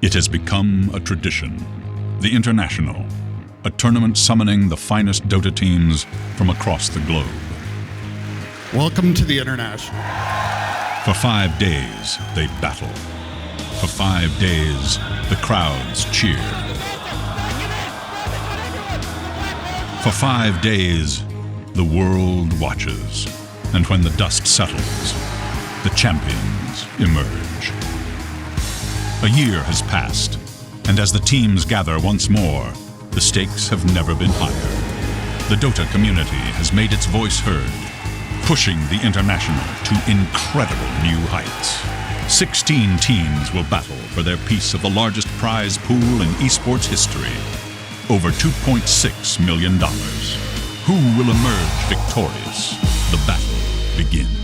It has become a tradition. The International, a tournament summoning the finest Dota teams from across the globe. Welcome to the International. For 5 days, they battle. For 5 days, the crowds cheer. For 5 days, the world watches. And when the dust settles, the champions emerge. A year has passed, and as the teams gather once more, the stakes have never been higher. The Dota community has made its voice heard, pushing the International to incredible new heights. 16 teams will battle for their piece of the largest prize pool in esports history, over $2.6 million. Who will emerge victorious? The battle begins.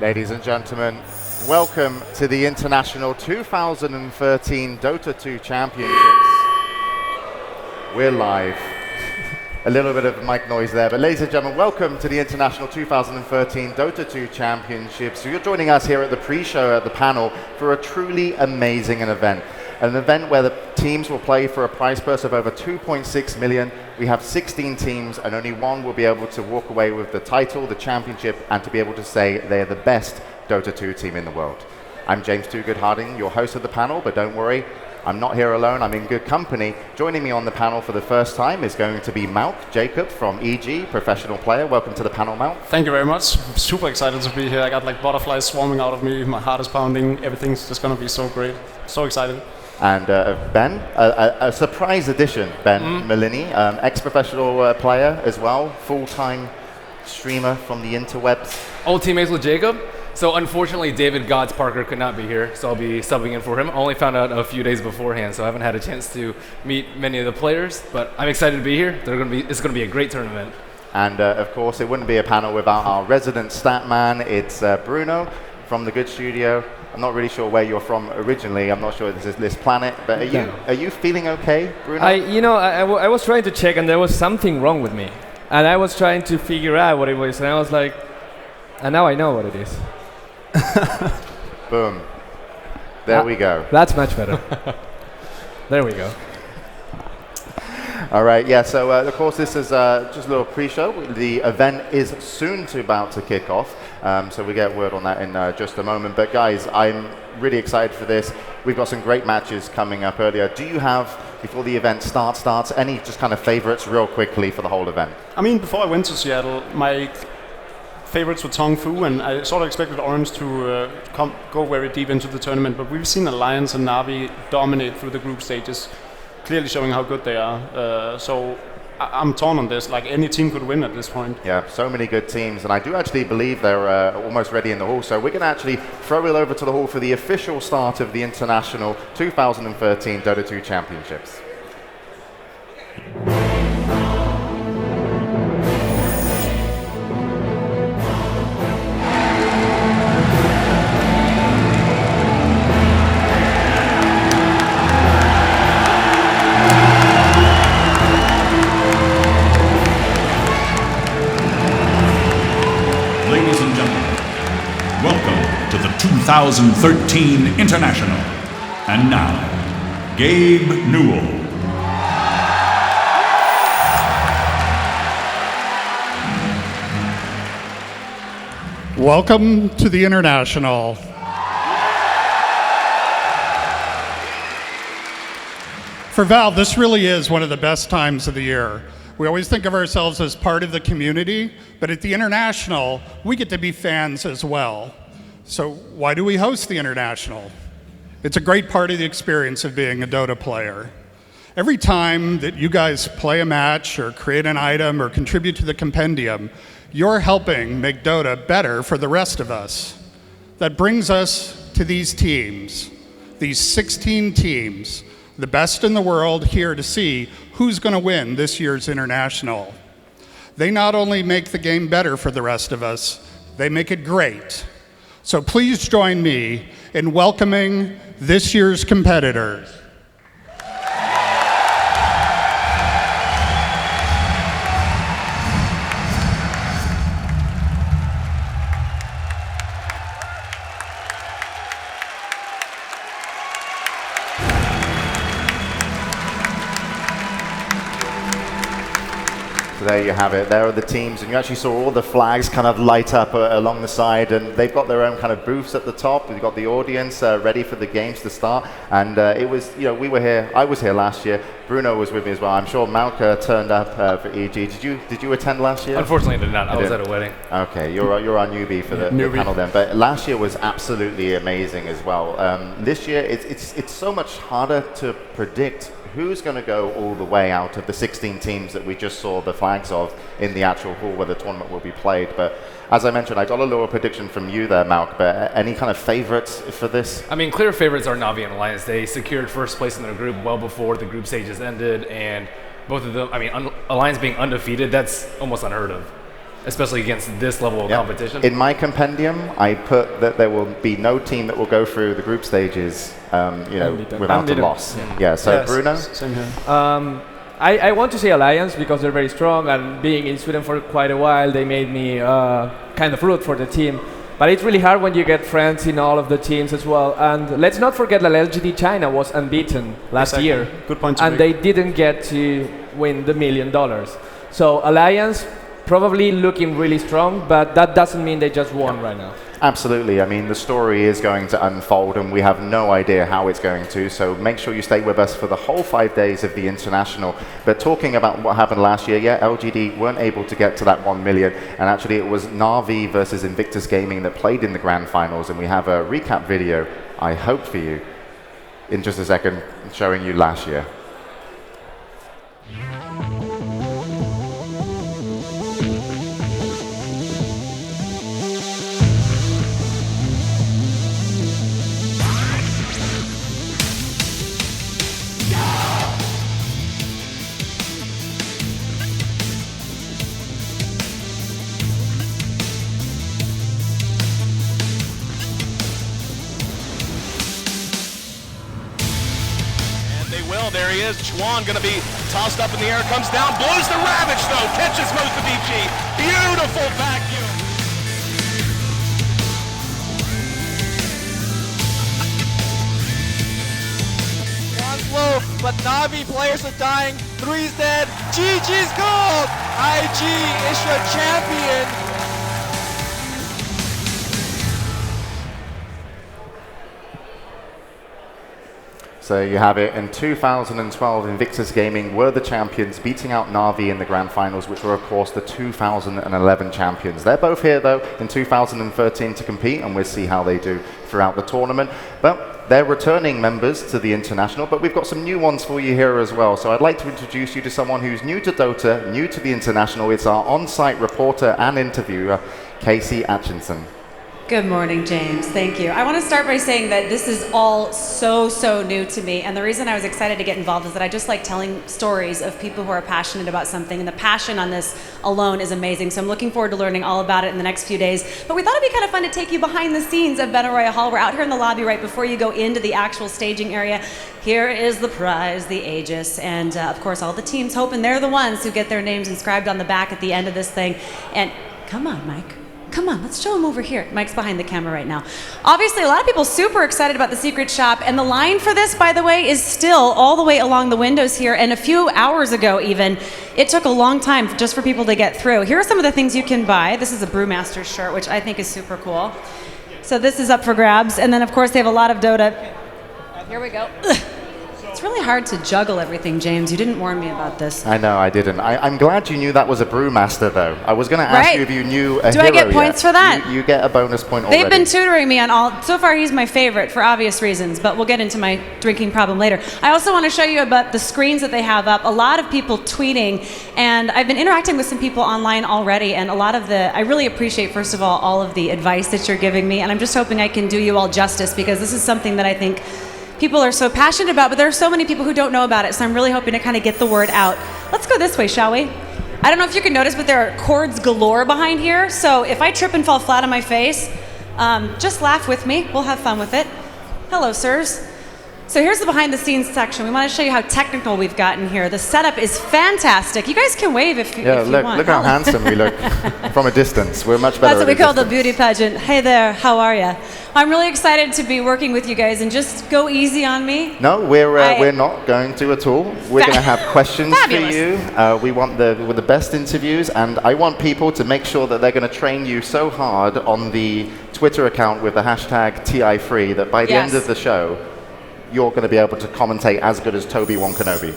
Ladies and gentlemen, welcome to the International 2013 Dota 2 Championships. We're live. A little bit of mic noise there, but ladies and gentlemen, welcome to the International 2013 Dota 2 Championships. So you're joining us here at the pre-show at the panel for a truly amazing event. An event where the teams will play for a prize purse of over 2.6 million. We have 16 teams and only one will be able to walk away with the title, the championship, and to be able to say they're the best Dota 2 team in the world. I'm James Toogood Harding, your host of the panel, but don't worry, I'm not here alone, I'm in good company. Joining me on the panel for the first time is going to be Mufc Jacob from EG, professional player. Welcome to the panel, Mufc. Thank you very much. Super excited to be here. I got like butterflies swarming out of me, my heart is pounding, everything's just gonna be so great. So excited. And Ben, a surprise addition, Ben Malini, ex-professional player as well, full-time streamer from the interwebs. Old teammates with Jacob. So unfortunately, David Gods Parker could not be here, so I'll be subbing in for him. I only found out a few days beforehand, so I haven't had a chance to meet many of the players, but I'm excited to be here. It's going to be a great tournament. And of course, it wouldn't be a panel without our resident stat man. It's Bruno from the Good Studio. I'm not really sure where you're from originally. I'm not sure this is this planet, but are you feeling okay, Bruno? I was trying to check, and there was something wrong with me, and I was trying to figure out what it was, and I was like, and now I know what it is. Boom. There we go. That's much better. There we go. All right, yeah, so of course this is just a little pre-show. The event is soon about to kick off, so we get word on that in just a moment. But guys, I'm really excited for this. We've got some great matches coming up earlier. Do you have, before the event starts, any just kind of favorites real quickly for the whole event? I mean, before I went to Seattle, my favorites were Tong Fu, and I sort of expected Orange to go very deep into the tournament, but we've seen Alliance and Navi dominate through the group stages, clearly showing how good they are. So I'm torn on this, like any team could win at this point. Yeah, so many good teams, and I do actually believe they're almost ready in the hall, so we're going to actually throw it over to the hall for the official start of the International 2013 Dota 2 Championships. Ladies and gentlemen, welcome to the 2013 International. And now, Gabe Newell. Welcome to the International. For Valve, this really is one of the best times of the year. We always think of ourselves as part of the community, but at the International, we get to be fans as well. So why do we host the International? It's a great part of the experience of being a Dota player. Every time that you guys play a match or create an item or contribute to the compendium, you're helping make Dota better for the rest of us. That brings us to these teams, these 16 teams, the best in the world here to see who's going to win this year's International. They not only make the game better for the rest of us, they make it great. So please join me in welcoming this year's competitors. there you have it. There are the teams, and you actually saw all the flags kind of light up along the side, and they've got their own kind of booths at the top. We've got the audience ready for the games to start, and it was, we were here. I was here last year. Bruno was with me as well. I'm sure Malka turned up for EG. Did you attend last year? Unfortunately, I did not. I was at a wedding. Okay, you're our newbie for the panel then. But last year was absolutely amazing as well. This year, it's so much harder to predict who's going to go all the way out of the 16 teams that we just saw the flags of in the actual hall where the tournament will be played. But as I mentioned, I got a little prediction from you there, Malk, but any kind of favorites for this? I mean, clear favorites are Navi and Alliance. They secured first place in their group well before the group stages ended, and both of them, I mean, Alliance being undefeated, that's almost unheard of, especially against this level of competition. In my compendium, I put that there will be no team that will go through the group stages, without a loss. Yeah. So yes, Bruno. Same here. I want to say Alliance because they're very strong, and being in Sweden for quite a while, they made me kind of root for the team. But it's really hard when you get friends in all of the teams as well. And let's not forget that LGD China was unbeaten last year. Good point. And they didn't get to win the $1 million. So Alliance probably looking really strong, but that doesn't mean they just won right now. Absolutely. I mean, the story is going to unfold, and we have no idea how it's going to. So make sure you stay with us for the whole 5 days of the International. But talking about what happened last year, LGD weren't able to get to that 1 million. And actually, it was Navi versus Invictus Gaming that played in the grand finals. And we have a recap video, I hope, for you in just a second, showing you last year. There he is, Chuan gonna be tossed up in the air, comes down, blows the Ravage though, catches most of EG. Beautiful vacuum. Chuan's low, but Navi players are dying. 3's dead. GG's gold. IG is your champion. So you have it. In 2012, Invictus Gaming were the champions, beating out Navi in the grand finals, which were, of course, the 2011 champions. They're both here, though, in 2013 to compete, and we'll see how they do throughout the tournament. But they're returning members to the International, but we've got some new ones for you here as well. So I'd like to introduce you to someone who's new to Dota, new to the International. It's our on-site reporter and interviewer, Casey Atchinson. Good morning, James. Thank you. I want to start by saying that this is all so new to me, and the reason I was excited to get involved is that I just like telling stories of people who are passionate about something, and the passion on this alone is amazing. So I'm looking forward to learning all about it in the next few days. But we thought it'd be kind of fun to take you behind the scenes of Battle Royale Hall. We're out here in the lobby right before you go into the actual staging area. Here is the prize, the Aegis, and of course all the teams hoping they're the ones who get their names inscribed on the back at the end of this thing. And come on, Mike. Come on, let's show him over here. Mike's behind the camera right now. Obviously, a lot of people super excited about the secret shop, and the line for this, by the way, is still all the way along the windows here, and a few hours ago even, it took a long time just for people to get through. Here are some of the things you can buy. This is a Brewmaster shirt, which I think is super cool. So this is up for grabs, and then of course they have a lot of Dota. Here we go. It's really hard to juggle everything, James. You didn't warn me about this. I know, I didn't. I'm glad you knew that was a Brewmaster, though. I was going to ask you if you knew a Do hero I get points yet. for that? You get a bonus point already. They've been tutoring me on all. So far, he's my favorite for obvious reasons, but we'll get into my drinking problem later. I also want to show you about the screens that they have up. A lot of people tweeting, and I've been interacting with some people online already, and a lot of I really appreciate, first of all of the advice that you're giving me, and I'm just hoping I can do you all justice, because this is something that I think people are so passionate about, but there are so many people who don't know about it, so I'm really hoping to kind of get the word out. Let's go this way, shall we? I don't know if you can notice, but there are cords galore behind here, so if I trip and fall flat on my face, just laugh with me. We'll have fun with it. Hello, sirs. So here's the behind the scenes section. We want to show you how technical we've gotten here. The setup is fantastic. You guys can wave if you want. Look how handsome we look from a distance. We're much better. That's what we call the beauty pageant. Hey there, how are you? I'm really excited to be working with you guys, and just go easy on me. No, we're not going to at all. We're going to have questions for you. We want the best interviews, and I want people to make sure that they're going to train you so hard on the Twitter account with the hashtag TI3 that by the end of the show, you're going to be able to commentate as good as Toby-Wan Kenobi.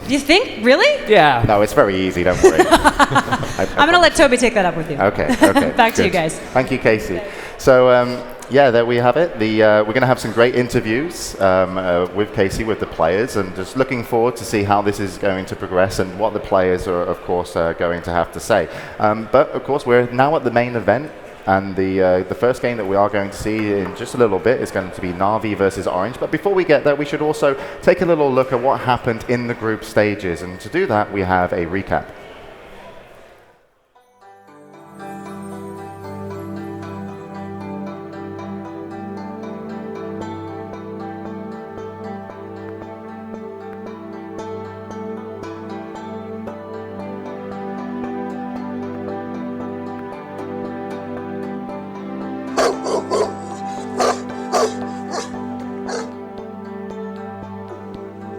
You think? Really? Yeah. No, it's very easy, don't worry. I'm going to let Toby take that up with you. Okay. Back to you guys. Thank you, Casey. So, yeah, there we have it. We're going to have some great interviews with Casey, with the players, and just looking forward to see how this is going to progress and what the players are, of course, going to have to say. But, of course, we're now at the main event. And the first game that we are going to see in just a little bit is going to be Navi versus Orange. But before we get there, we should also take a little look at what happened in the group stages. And to do that, we have a recap.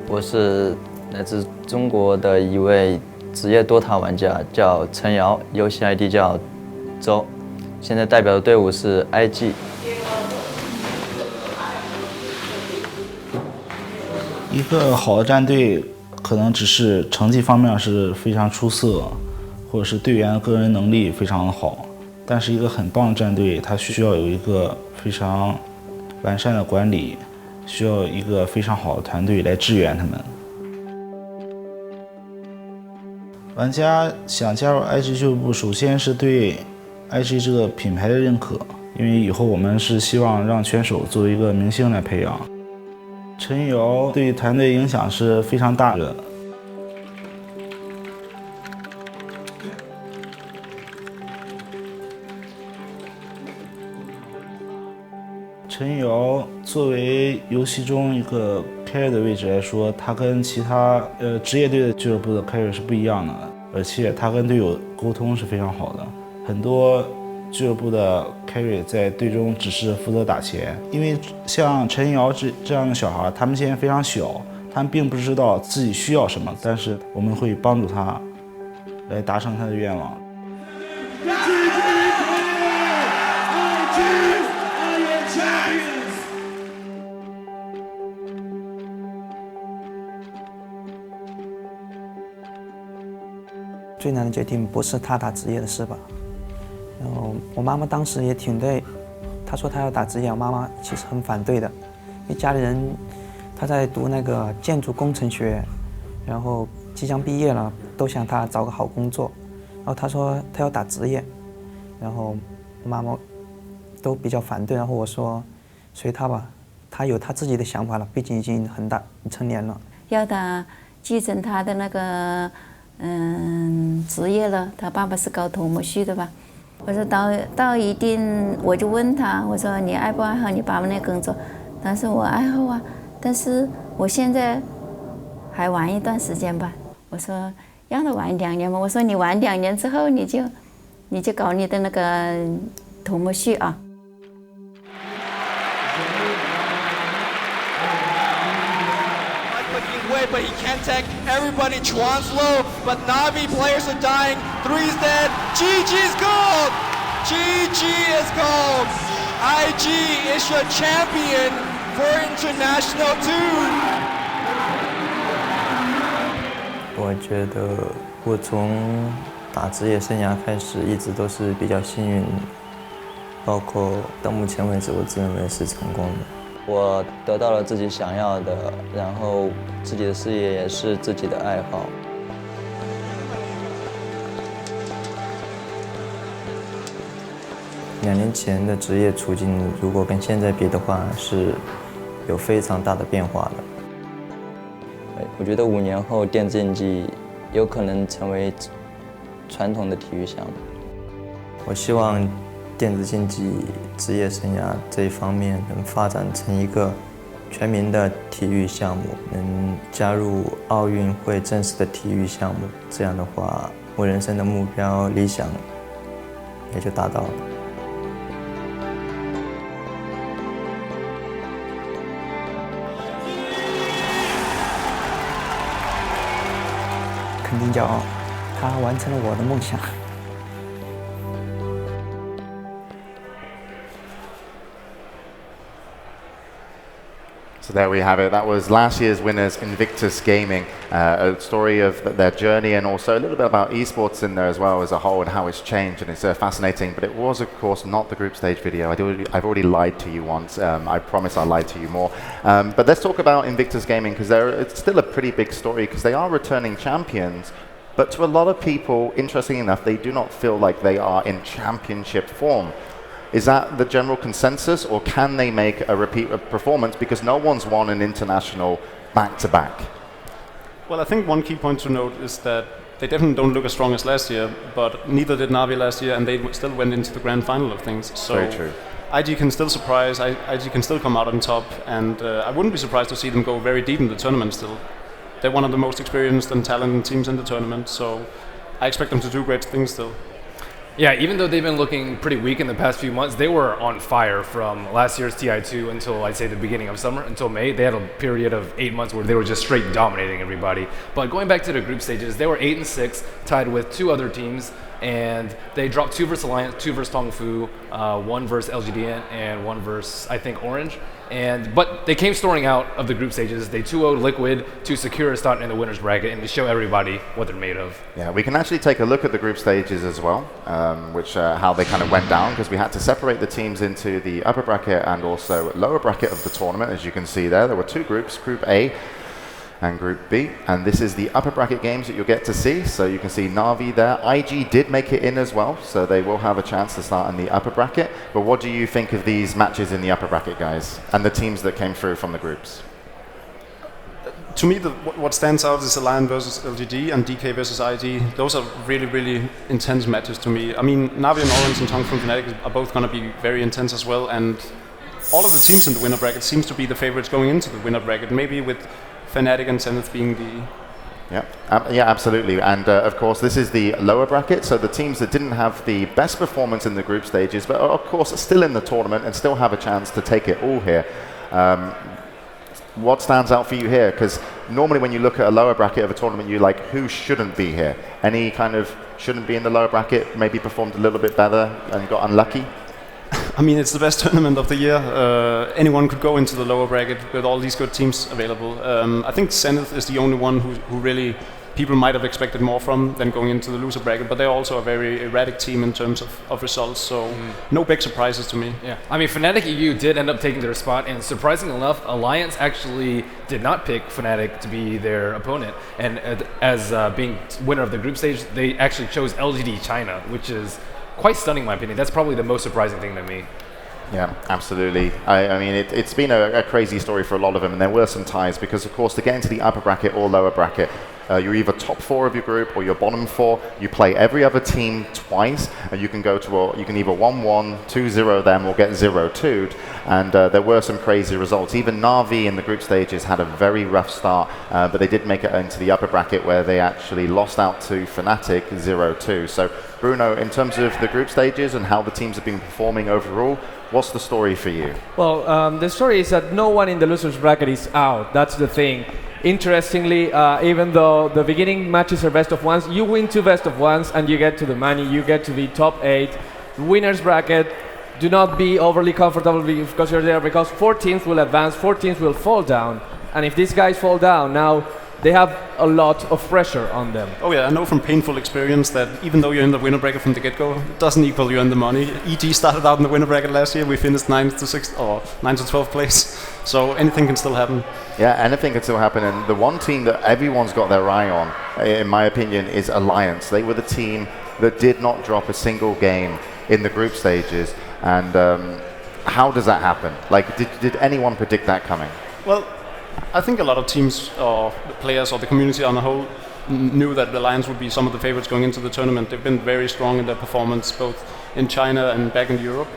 我是来自中国的一位职业DOTA玩家，叫陈瑶，游戏 ID 叫周，现在代表的队伍是 IG。一个好的战队可能只是成绩方面是非常出色，或者是队员个人能力非常好，但是一个很棒的战队，它需要有一个非常完善的管理。需要一个非常好的团队来支援他们。玩家想加入 IG 俱乐部，首先是对 IG 这个品牌的认可，因为以后我们是希望让选手作为一个明星来培养。陈瑶对团队影响是非常大的。陈瑶作为游戏中一个 carry 的位置来说，他跟其他职业队的俱乐部的 carry 是不一样的，而且他跟队友沟通是非常好的。很多俱乐部的 carry 在队中只是负责打钱，因为像陈瑶这样的小孩，他们现在非常小，他们并不知道自己需要什么，但是我们会帮助他来达成他的愿望。最难的决定不是他打职业的事吧？然后我妈妈当时也挺对，她说她要打职业，我妈妈其实很反对的，因为家里人她在读那个建筑工程学，然后即将毕业了，都想她找个好工作。然后她说她要打职业，然后我妈妈都比较反对。然后我说随她吧，她有她自己的想法了，毕竟已经很成年了。要她继承她的那个。职业了，他爸爸是搞土木系的吧？我说到一定，我就问他，我说你爱不爱好你爸爸那工作？他说我爱好啊，但是我现在还玩一段时间吧。我说让他玩2年吧。我说你玩2年之后，你就搞你的那个土木系啊。But he can't take everybody. Chuan's low, but Navi players are dying. 3's dead. GG is gold. GG is gold. IG is your champion for International 2. 我觉得我从打职业生涯开始，一直都是比较幸运，包括到目前为止，我自认为是成功的。我得到了自己想要的，然后自己的事业也是自己的爱好。2年前的职业处境，如果跟现在比的话，是有非常大的变化的。我觉得5年后，电子竞技有可能成为传统的体育项目。我希望电子竞技职业生涯这一方面能发展成一个全民的体育项目，能加入奥运会正式的体育项目，这样的话，我人生的目标理想也就达到了。肯定骄傲，他完成了我的梦想。So there we have it. That was last year's winners, Invictus Gaming. A story of their journey and also a little bit about esports in there as well as a whole and how it's changed, and it's fascinating. But it was, of course, not the group stage video. I've already lied to you once. I promise I'll lie to you more. But let's talk about Invictus Gaming, because it's still a pretty big story, because they are returning champions. But to a lot of people, interestingly enough, they do not feel like they are in championship form. Is that the general consensus, or can they make a repeat performance because no one's won an international back-to-back? Well, I think one key point to note is that they definitely don't look as strong as last year, but neither did Navi last year, and they still went into the grand final of things. So very true. IG can still surprise, IG can still come out on top, and I wouldn't be surprised to see them go very deep in the tournament still. They're one of the most experienced and talented teams in the tournament, so I expect them to do great things still. Yeah, even though they've been looking pretty weak in the past few months, they were on fire from last year's TI2 until, I'd say, the beginning of summer, until May. They had a period of 8 months where they were just straight dominating everybody. But going back to the group stages, they were 8-6, tied with 2 other teams, and they dropped 2 versus Alliance, 2 versus Tongfu, 1 versus LGDN, and 1 versus, I think, Orange. But they came storming out of the group stages. They 2-0'd Liquid to secure a spot in the winners bracket and to show everybody what they're made of. Yeah, we can actually take a look at the group stages as well, how they kind of went down, because we had to separate the teams into the upper bracket and also lower bracket of the tournament. As you can see there were 2 groups, Group A and Group B, and this is the upper bracket games that you'll get to see. So you can see Navi there. IG did make it in as well, so they will have a chance to start in the upper bracket. But what do you think of these matches in the upper bracket, guys, and the teams that came through from the groups? To me, what stands out is Alliance versus LGD and DK versus IG. Those are really, really intense matches to me. I mean, Navi and Orange and Tongfu and Fnatic are both going to be very intense as well, and all of the teams in the winner bracket seems to be the favorites going into the winner bracket, maybe with Fnatic and Zenith being the... Yeah, absolutely. And of course, this is the lower bracket, so the teams that didn't have the best performance in the group stages, but of course are still in the tournament and still have a chance to take it all here. What stands out for you here? Because normally when you look at a lower bracket of a tournament, you're like, who shouldn't be here? Any kind of shouldn't be in the lower bracket, maybe performed a little bit better and got unlucky? I mean, it's the best tournament of the year. Anyone could go into the lower bracket with all these good teams available. I think Zenith is the only one who really people might have expected more from than going into the loser bracket, but they're also a very erratic team in terms of results, so no big surprises to me. Yeah, I mean, Fnatic EU did end up taking their spot, and surprisingly enough, Alliance actually did not pick Fnatic to be their opponent, and as being winner of the group stage, they actually chose LGD China, which is quite stunning in my opinion. That's probably the most surprising thing to me. Yeah, absolutely. I mean, it's been a crazy story for a lot of them, and there were some ties because, of course, to get into the upper bracket or lower bracket, you're either top 4 of your group or you're bottom 4. You play every other team twice, and you can go to you can either 1-1, 2-0 them, or get 0-2'd. And there were some crazy results. Even Navi in the group stages had a very rough start, but they did make it into the upper bracket where they actually lost out to Fnatic 0-2. So, Bruno, in terms of the group stages and how the teams have been performing overall, what's the story for you? Well, the story is that no one in the losers bracket is out. That's the thing. Interestingly, even though the beginning matches are best of ones, you win 2 best of ones and you get to the money, you get to the top 8. Winners bracket, do not be overly comfortable because you're there, because 4 teams will advance, 4 teams will fall down. And if these guys fall down, now they have a lot of pressure on them. Oh yeah, I know from painful experience that even though you're in the winner bracket from the get-go, it doesn't equal you in the money. EG started out in the winner bracket last year, we finished 9th to 6th or 9th to 12th place. So anything can still happen. Yeah, anything can still happen. And the one team that everyone's got their eye on, in my opinion, is Alliance. They were the team that did not drop a single game in the group stages. And how does that happen? Like, did anyone predict that coming? Well, I think a lot of teams or the players or the community on the whole knew that the Alliance would be some of the favorites going into the tournament. They've been very strong in their performance, both in China and back in Europe.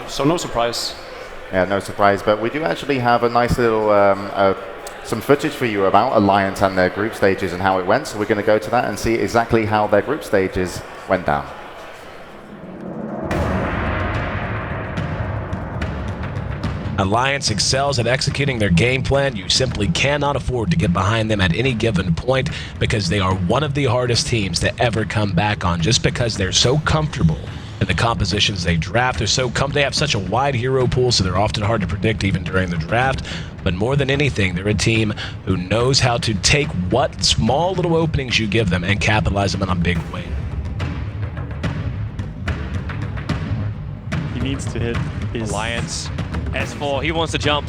So no surprise. Yeah, no surprise. But we do actually have a nice little some footage for you about Alliance and their group stages and how it went. So we're going to go to that and see exactly how their group stages went down. Alliance excels at executing their game plan. You simply cannot afford to get behind them at any given point because they are one of the hardest teams to ever come back on, just because they're so comfortable in the compositions they draft. They have such a wide hero pool, so they're often hard to predict even during the draft. But more than anything, they're a team who knows how to take what small little openings you give them and capitalize them in a big way. He needs to hit his Alliance. S4, he wants to jump.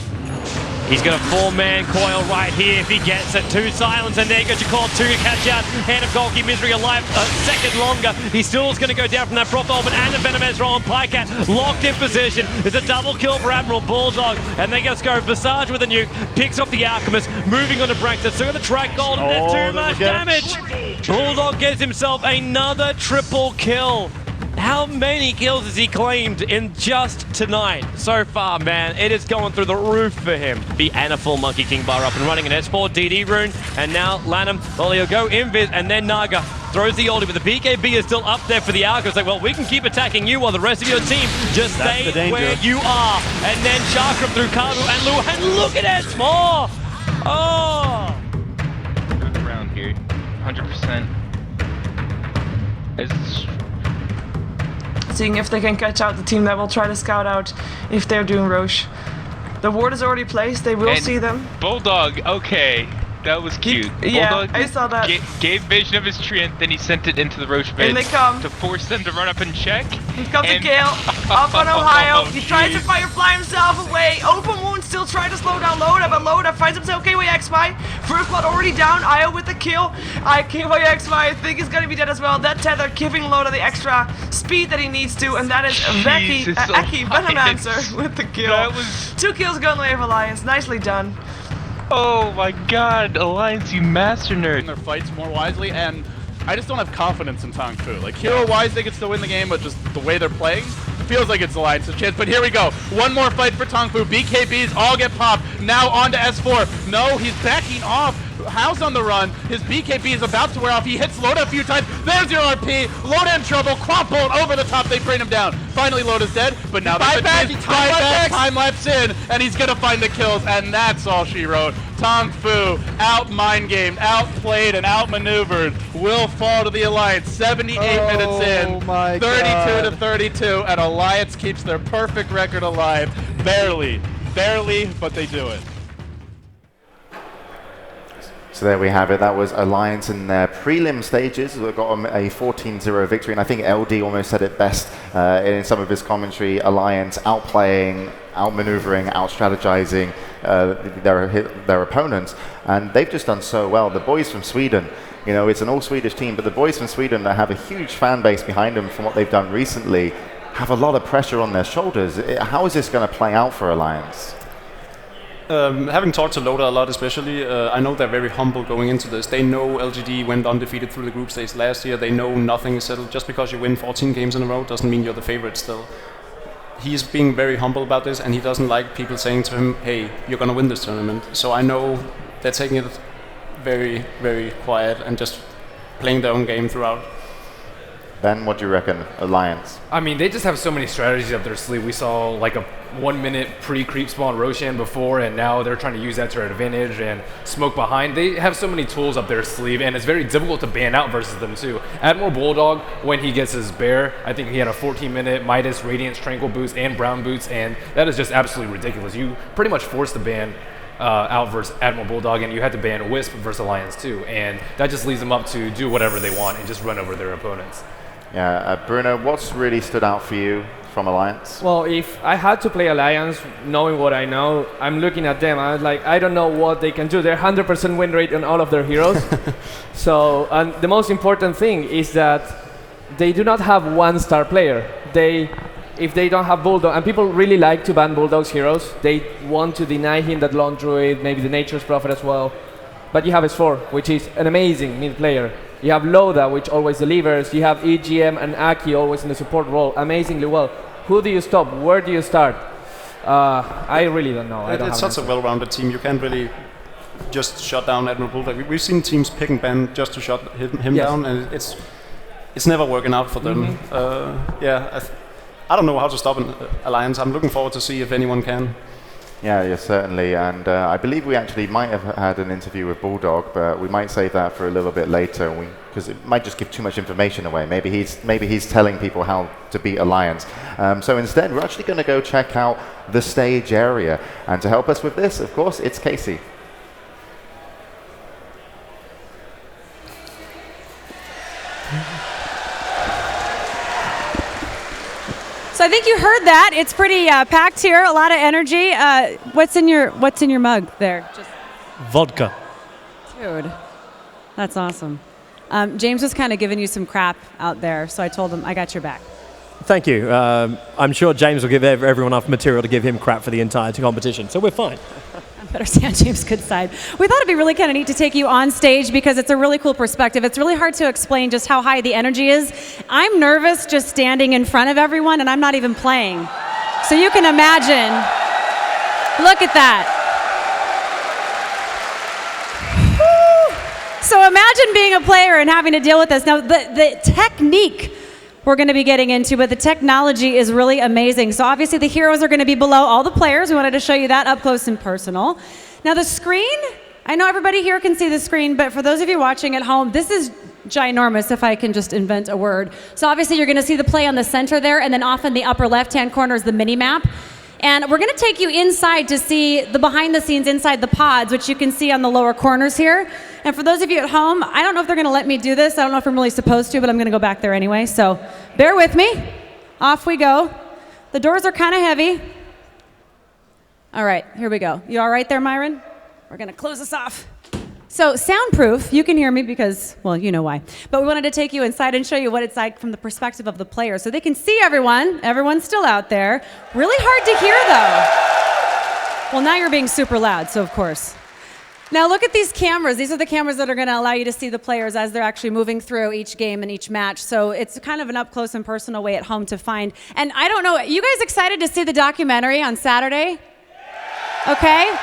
He's got a 4-man coil right here if he gets it. 2 silence, and there goes your call. 2 to catch out. Hand of Golki, Misery alive a second longer. He still is going to go down from that Prof Ultimate and the Venom Ezreal and Pycat locked in position. There's a double kill for Admiral Bulldog, and they just go Visage with a nuke, picks up the Alchemist, moving on to Braxton. Still going to track gold, and there's too much damage. Bulldog gets himself another triple kill. How many kills has he claimed in just tonight so far, man? It is going through the roof for him. The Anaful Monkey King bar up and running an S4 DD rune, and now Lanham, well, he'll go Invis, and then Naga throws the ulti, but the BKB is still up there for the Alchemist. Like, well, we can keep attacking you while the rest of your team just stay where you are. And then Chakram through Karu and Lu, and look at S4! Oh! Around here, 100%. It's seeing if they can catch out the team that will try to scout out if they're doing Roche. The ward is already placed, they will see them. Bulldog, okay, that was cute. Yeah, Bulldog I saw that. Gave vision of his treant, then he sent it into the Roche base. And they come. To force them to run up and check. He's got the kill. Up on Ohio. He tries to firefly himself away. Open wound still trying to slow down Loda, but Loda finds himself KYXY. First blood already down. Io with the kill. KYXY I think is gonna be dead as well. That tether giving Loda the extra speed that he needs to, and that is Eki Venomancer with the kill. That was 2 kills gone away of Alliance. Nicely done. Oh my god, Alliance, you master nerd. Their fights more wisely, and I just don't have confidence in Tong Fu. Like, hero-wise, they could still win the game, but just the way they're playing, it feels like it's Alliance's chance. But here we go. One more fight for Tong Fu. BKBs all get popped. Now on to S4. No, he's backing off. House on the run. His BKB is about to wear off. He hits Loda a few times. There's your RP. Loda in trouble. Quad bolt over the top. They bring him down. Finally, Loda's dead. But now there's a time lapse in, and he's gonna find the kills. And that's all she wrote. Tong Fu out mind gamed, outplayed, and outmaneuvered. Will fall to the Alliance. 78 minutes in. 32 to 32, and Alliance keeps their perfect record alive. Barely, but they do it. So there we have it. That was Alliance in their prelim stages. They got a 14-0 victory, and I think LD almost said it best in some of his commentary. Alliance outplaying, outmaneuvering, outstrategizing their opponents, and they've just done so well. The boys from Sweden, you know, it's an all-Swedish team, but the boys from Sweden that have a huge fan base behind them from what they've done recently have a lot of pressure on their shoulders. How is this going to play out for Alliance? Having talked to Loda a lot especially, I know they're very humble going into this. They know LGD went undefeated through the group stage last year. They know nothing is settled. Just because you win 14 games in a row doesn't mean you're the favorite still. He's being very humble about this, and he doesn't like people saying to him, hey, you're going to win this tournament. So I know they're taking it very, very quiet and just playing their own game throughout. Ben, what do you reckon, Alliance? I mean, they just have so many strategies up their sleeve. We saw like a 1-minute pre-creep spawn Roshan before, and now they're trying to use that to their advantage and smoke behind. They have so many tools up their sleeve, and it's very difficult to ban out versus them too. Admiral Bulldog, when he gets his bear, I think he had a 14-minute Midas, Radiance, Tranquil boots, and Brown boots, and that is just absolutely ridiculous. You pretty much forced the ban out versus Admiral Bulldog, and you had to ban Wisp versus Alliance too, and that just leaves them up to do whatever they want and just run over their opponents. Yeah, Bruno, what's really stood out for you from Alliance? Well, if I had to play Alliance, knowing what I know, I'm looking at them. I was like, I don't know what they can do. They're 100% win rate on all of their heroes. So, and the most important thing is that they do not have one star player. If they don't have Bulldog, and people really like to ban Bulldog's heroes, they want to deny him that Lone Druid, maybe the Nature's Prophet as well. But you have S4, which is an amazing mid player. You have Loda, which always delivers. You have EGM and Aki always in the support role, amazingly well. Who do you stop? Where do you start? I really don't know. It's such a well-rounded team. You can't really just shut down Admiral. Like we've seen teams pick and ban just to shut him down, and it's never working out for them. I don't know how to stop an alliance. I'm looking forward to see if anyone can. Yeah, certainly. And I believe we actually might have had an interview with Bulldog, but we might save that for a little bit later, because it might just give too much information away. Maybe he's telling people how to beat Alliance. So instead, we're actually going to go check out the stage area. And to help us with this, of course, it's Casey. So I think you heard that. It's pretty packed here. A lot of energy. What's in your mug there? Just vodka. Dude, that's awesome. James was kind of giving you some crap out there, so I told him I got your back. Thank you. I'm sure James will give everyone enough material to give him crap for the entire competition, so we're fine. I better stay on James' good side. We thought it'd be really kind of neat to take you on stage because it's a really cool perspective. It's really hard to explain just how high the energy is. I'm nervous just standing in front of everyone, and I'm not even playing. So you can imagine. Look at that. Woo. So imagine being a player and having to deal with this. Now, the technique we're going to be getting into, but the technology is really amazing. So obviously the heroes are going to be below all the players. We wanted to show you that up close and personal. Now the screen, I know everybody here can see the screen, but for those of you watching at home, this is ginormous, if I can just invent a word. So obviously you're going to see the play on the center there, and then off in the upper left-hand corner is the mini-map. And we're going to take you inside to see the behind the scenes inside the pods, which you can see on the lower corners here. And for those of you at home, I don't know if they're going to let me do this. I don't know if I'm really supposed to, but I'm going to go back there anyway. So bear with me. Off we go. The doors are kind of heavy. All right, here we go. You all right there, Myron? We're going to close this off. So soundproof, you can hear me because, well, you know why. But we wanted to take you inside and show you what it's like from the perspective of the player. So they can see everyone. Everyone's still out there. Really hard to hear, though. Well, now you're being super loud, so of course. Now look at these cameras. These are the cameras that are going to allow you to see the players as they're actually moving through each game and each match. So it's kind of an up close and personal way at home to find. And I don't know, you guys excited to see the documentary on Saturday? Okay.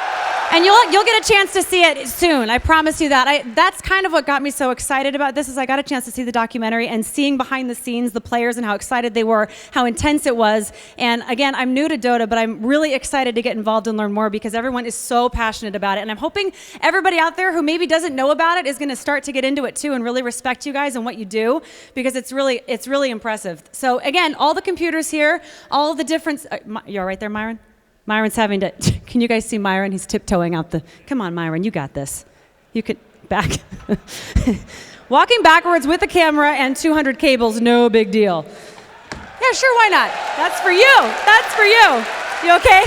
And you'll get a chance to see it soon. I promise you that. That's kind of what got me so excited about this, is I got a chance to see the documentary and seeing behind the scenes the players and how excited they were, how intense it was. And again, I'm new to Dota, but I'm really excited to get involved and learn more because everyone is so passionate about it. And I'm hoping everybody out there who maybe doesn't know about it is going to start to get into it too and really respect you guys and what you do, because it's really impressive. So again, all the computers here, all of the different. You all right there, Myron? Myron's having to, can you guys see Myron? He's tiptoeing out the, come on, Myron, you got this. You could, back. Walking backwards with the camera and 200 cables, no big deal. Yeah, sure, why not? That's for you. That's for you. You okay?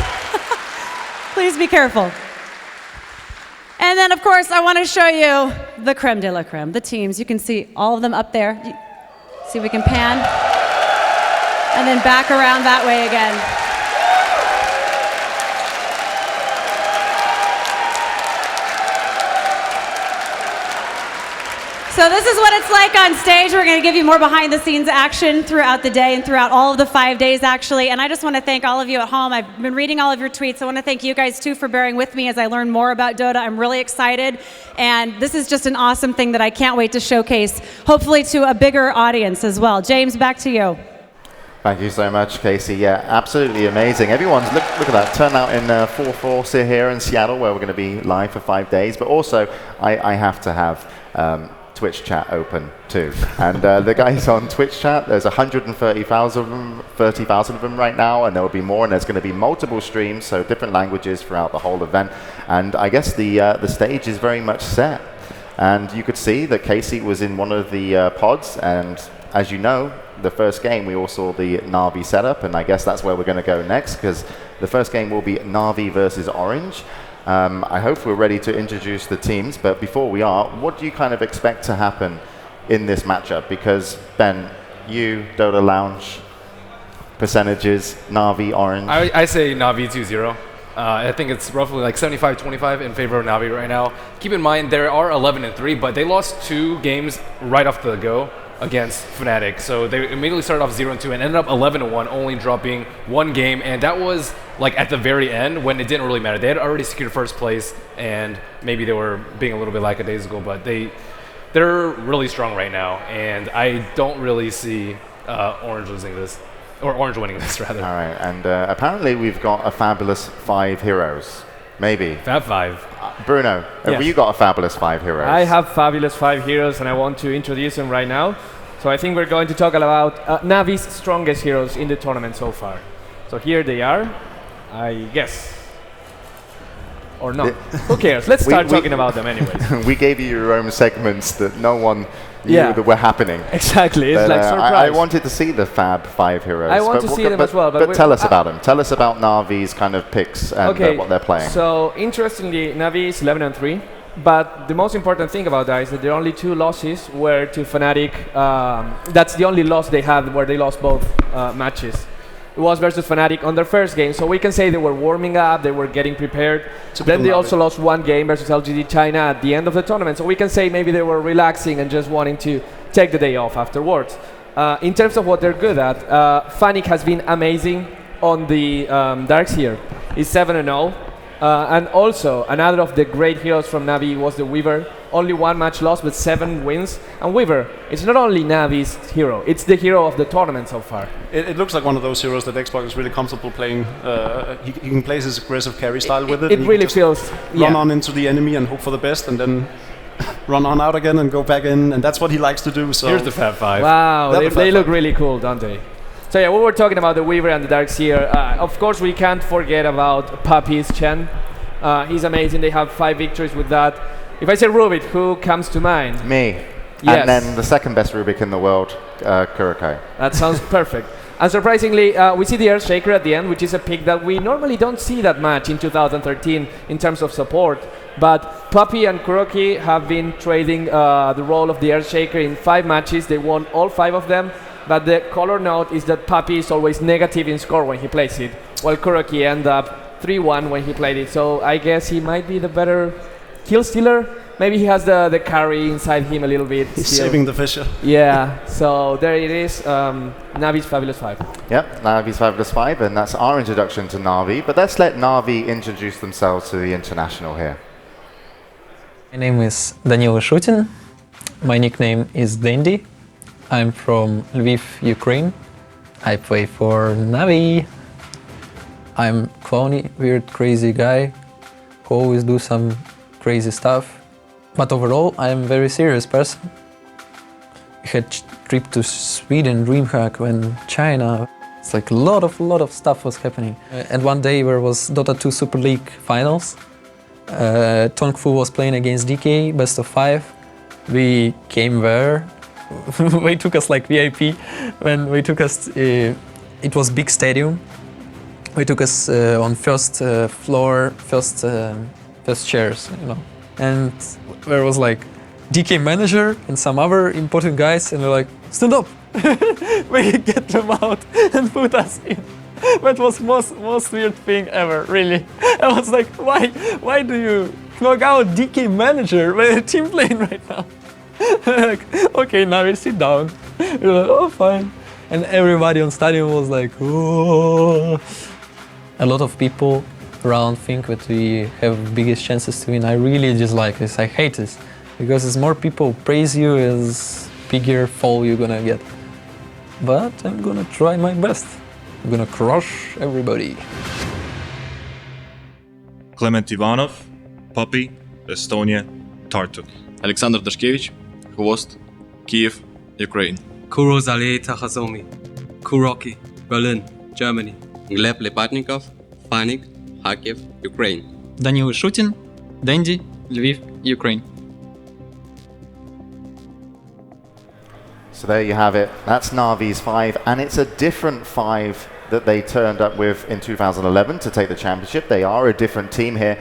Please be careful. And then, of course, I want to show you the creme de la creme, the teams. You can see all of them up there. See if we can pan. And then back around that way again. So this is what it's like on stage. We're going to give you more behind the scenes action throughout the day and throughout all of the 5 days, actually. And I just want to thank all of you at home. I've been reading all of your tweets. I want to thank you guys, too, for bearing with me as I learn more about Dota. I'm really excited. And this is just an awesome thing that I can't wait to showcase, hopefully to a bigger audience as well. James, back to you. Thank you so much, Casey. Yeah, absolutely amazing. Everyone's, look at that, turnout in full force here in Seattle, where we're going to be live for 5 days. But also, I have to have Twitch chat open too, and the guys on Twitch chat, there's 130,000 of them right now, and there will be more, and there's going to be multiple streams, so different languages throughout the whole event. And I guess the stage is very much set, and you could see that Casey was in one of the pods, and as you know, the first game we all saw the Navi setup, and I guess that's where we're going to go next, because the first game will be Navi versus Orange. I hope we're ready to introduce the teams, but before we are, what do you kind of expect to happen in this matchup? Because, Ben, you, Dota Lounge, percentages, Navi, Orange. I say Navi 2-0. I think it's roughly like 75-25 in favor of Navi right now. Keep in mind, there are 11-3, but they lost 2 games right off the go against Fnatic. So they immediately started off 0-2 and ended up 11-1, only dropping one game. And that was like at the very end when it didn't really matter. They had already secured first place, and maybe they were being a little bit lackadaisical, but they're really strong right now. And I don't really see Orange losing this, or Orange winning this rather. All right, and apparently we've got a fabulous 5 heroes. Maybe. Fab 5. Bruno, have you got a fabulous 5 heroes? I have fabulous 5 heroes, and I want to introduce them right now. So I think we're going to talk about Navi's strongest heroes in the tournament so far. So here they are, I guess. Or not. Who cares? Let's start talking about them anyways. We gave you your own segments that no one knew that were happening. Exactly, it's but, like surprise. I wanted to see the Fab 5 heroes. I want to see them as well. But tell us about them. Tell us about Navi's kind of picks and what they're playing. So interestingly, Navi is 11-3. But the most important thing about that is that their only 2 losses were to Fnatic. That's the only loss they had where they lost both matches. It was versus Fnatic on their first game. So we can say they were warming up, they were getting prepared. Then they also lost one game versus LGD China at the end of the tournament. So we can say maybe they were relaxing and just wanting to take the day off afterwards. In terms of what they're good at, Fnatic has been amazing on the Darks here. He's 7-0. And also, another of the great heroes from Navi was the Weaver. Only 1 match lost, but 7 wins. And Weaver, it's not only Navi's hero, it's the hero of the tournament so far. It looks like one of those heroes that Xbox is really comfortable playing. He can play his aggressive carry style with it. It really feels... Run on into the enemy and hope for the best, and then run on out again and go back in, and that's what he likes to do. So here's the Fab 5. Wow, they look really cool, don't they? So yeah, we were talking about the Weaver and the Darks here. Of course, we can't forget about Puppy's Chen. He's amazing. They have 5 victories with that. If I say Rubik, who comes to mind? Me. Yes. And then the second best Rubik in the world, Kurokai. That sounds perfect. And surprisingly, we see the Earthshaker at the end, which is a pick that we normally don't see that much in 2013 in terms of support. But Puppy and Kuroki have been trading the role of the Earthshaker in 5 matches. They won all 5 of them. But the color note is that Puppy is always negative in score when he plays it, while Kuroki ends up 3-1 when he played it. So I guess he might be the better kill stealer. Maybe he has the carry inside him a little bit. He's saving the Fisher. Yeah, so there it is. Navi's Fabulous 5. Yep, Navi's Fabulous 5, and that's our introduction to Navi. But let's let Navi introduce themselves to the international here. My name is Daniil Shutin. My nickname is Dandy. I'm from Lviv, Ukraine. I play for Navi. I'm clowny, weird, crazy guy who always do some crazy stuff. But overall, I'm a very serious person. We had trip to Sweden, DreamHack, when China. It's like a lot of stuff was happening. And one day there was Dota 2 Super League finals. Tong Fu was playing against DK, best of 5. We came there. They took us like VIP. When they took us, it was big stadium. They took us on first floor, first chairs, you know. And there was like DK manager and some other important guys, and they're like, stand up! We get them out and put us in. That was most weird thing ever, really. I was like, why do you knock out DK manager when the team playing right now? Like, okay, now we sit down. We're like, oh, fine. And everybody on stadium was like, oh. A lot of people around think that we have biggest chances to win. I really dislike this. I hate this. Because as more people praise you, as bigger fall you're gonna get. But I'm gonna try my best. I'm gonna crush everybody. Clement Ivanov, Puppy, Estonia, Tartu. Alexander Dashkevich, Hvost, Kiev, Ukraine. Kuro Zalei Takhazomi, Kuroki, Berlin, Germany. Gleb Lepatnikov, Fanik, Kharkiv, Ukraine. Danil Shutin, Dandy, Lviv, Ukraine. So there you have it. That's Navi's 5, and it's a different 5 that they turned up with in 2011 to take the championship. They are a different team here,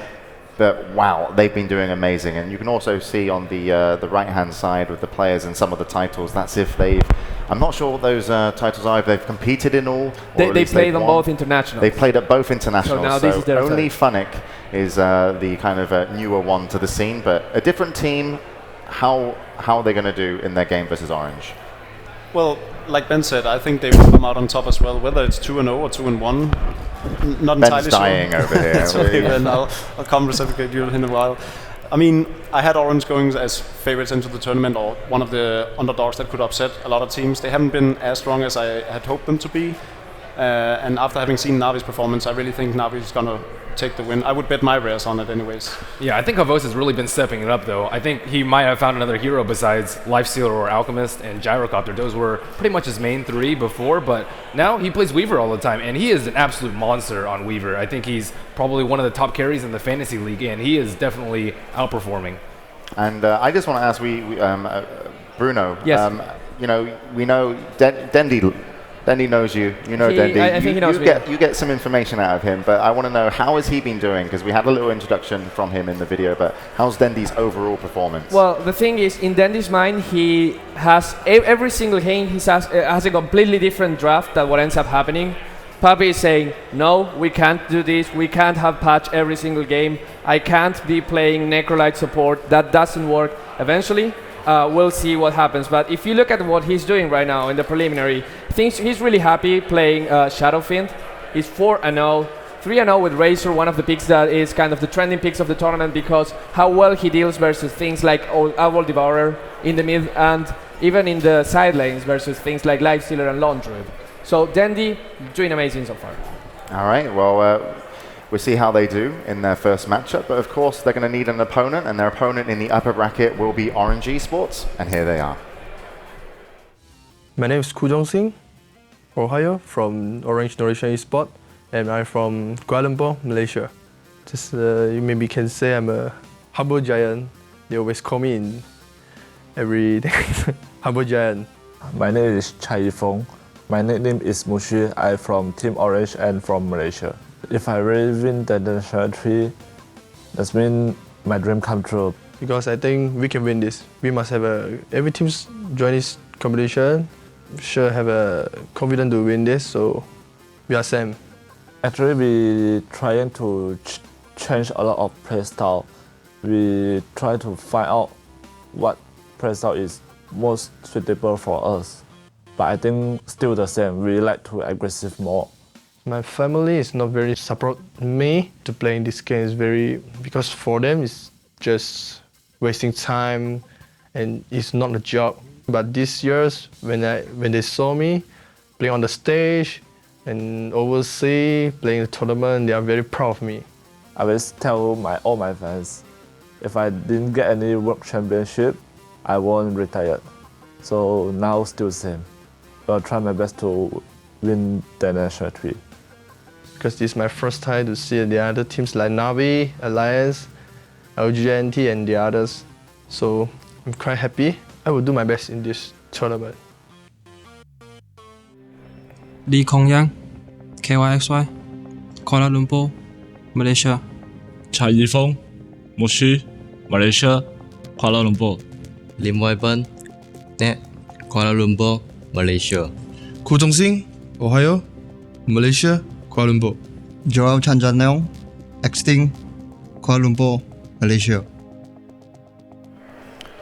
but wow, they've been doing amazing. And you can also see on the right-hand side with the players and some of the titles, that's if they've, I'm not sure what those titles are, if they've competed in all. They played on both internationals. They played at both internationals, so now this is their only Funnick is the kind of newer one to the scene, but a different team. How are they going to do in their game versus Orange? Well, like Ben said, I think they will come out on top as well. Whether it's 2-0 or 2-1, not Ben's entirely dying sure. over here. Sorry, Ben. I'll come reciprocate you in a while. I mean, I had Orange going as favorites into the tournament, or one of the underdogs that could upset a lot of teams. They haven't been as strong as I had hoped them to be. And after having seen Navi's performance, I really think Navi's going to take the win. I would bet my rares on it anyways. Yeah, I think Havos has really been stepping it up, though. I think he might have found another hero besides Lifestealer or Alchemist and Gyrocopter. Those were pretty much his main three before, but now he plays Weaver all the time, and he is an absolute monster on Weaver. I think he's probably one of the top carries in the Fantasy League, and he is definitely outperforming. And I just want to ask, Bruno, yes. We know Dendy knows you. You know Dendy. I think he knows me. You get some information out of him, but I want to know, how has he been doing? Because we had a little introduction from him in the video, but how's Dendy's overall performance? Well, the thing is, in Dendy's mind, he has every single game he has a completely different draft than what ends up happening. Puppy is saying, no, we can't do this. We can't have patch every single game. I can't be playing Necrolite support. That doesn't work. Eventually, we'll see what happens. But if you look at what he's doing right now in the preliminary, he's really happy playing Shadowfiend. He's 4-0, 3-0 with Razor, one of the picks that is kind of the trending picks of the tournament because how well he deals versus things like Owl Devourer in the mid and even in the side lanes versus things like Lifestealer and Lawn Druid. So Dendy doing amazing so far. All right, well, we'll see how they do in their first matchup, but of course they're going to need an opponent, and their opponent in the upper bracket will be Orange Esports, and here they are. My name is Koo Jong-sing, Ohio, from Orange Norwegian Esports, and I'm from Kuala Lumpur, Malaysia. Just you maybe can say I'm a humble giant. They always call me in every humble giant. My name is Chai Yifeng. My nickname is Mushi. I'm from Team Orange and from Malaysia. If I really win the national tree, that means my dream come true. Because I think we can win this. We must have every team join this competition. Sure have a confidence to win this. So we are same. Actually, we trying to change a lot of play style. We try to find out what play style is most suitable for us. But I think still the same. We like to aggressive more. My family is not very support me to play in this game. Because for them it's just wasting time and it's not a job. But this years when they saw me playing on the stage and overseas playing the tournament, they are very proud of me. I always tell all my fans, if I didn't get any world championship, I won't retire. So now still same. I'll try my best to win the national tree. Because this is my first time to see the other teams like Navi, Alliance, LGNT and the others. So I'm quite happy. I will do my best in this tournament. Lee Kong Yang, KYXY, Kuala Lumpur, Malaysia. Chai Yifeng, Mushi, Malaysia, Kuala Lumpur. Lim Wai Pen, Net, Kuala Lumpur, Malaysia. Koo Jong-sing, Ohio, Malaysia, Kuala Lumpur. Joel Chanjanong, Exting, Kuala Lumpur, Malaysia.